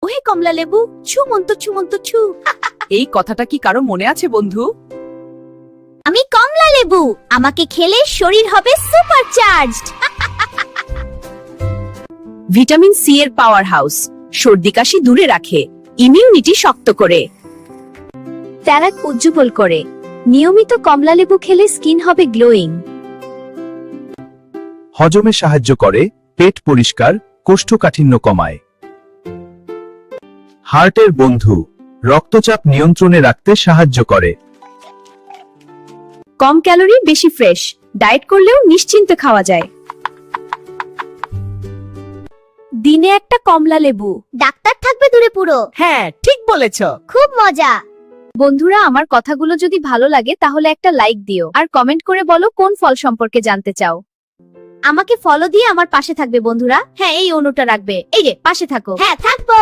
ওহে কমলা লেবু, ছুমন্ত ছু। এই কথাটা কি কারো মনে আছে বন্ধু? আমি কমলা লেবু, আমাকে খেলে শরীর হবে সুপার চার্জড। ভিটামিন সি এর পাওয়ার হাউস, সর্দি কাশি দূরে রাখে, ইমিউনিটি শক্ত করে, ত্বক উজ্জ্বল করে। নিয়মিত কমলা লেবু খেলে স্কিন হবে গ্লোয়িং। হজমে সাহায্য করে, পেট পরিষ্কার, কোষ্ঠকাঠিন্য কমায়। হার্টের বন্ধু, রক্তচাপ নিয়ন্ত্রণে রাখতে সাহায্য করে। কম ক্যালোরি বেশি ফ্রেশ, ডায়েট করলেও নিশ্চিন্তে খাওয়া যায়। দিনে একটা কমলা লেবু, ডাক্তার থাকবে দূরে পুরো। হ্যাঁ, ঠিক বলেছ। খুব মজা। বন্ধুরা, আমার কথাগুলো যদি ভালো লাগে তাহলে একটা লাইক দিও আর কমেন্ট করে বলো কোন ফল সম্পর্কে জানতে চাও। আমাকে ফলো দিয়ে আমার পাশে থাকবে বন্ধুরা। হ্যাঁ, এই অনুটা রাখবে। এই যে পাশে থাকো। হ্যাঁ, থাকবো।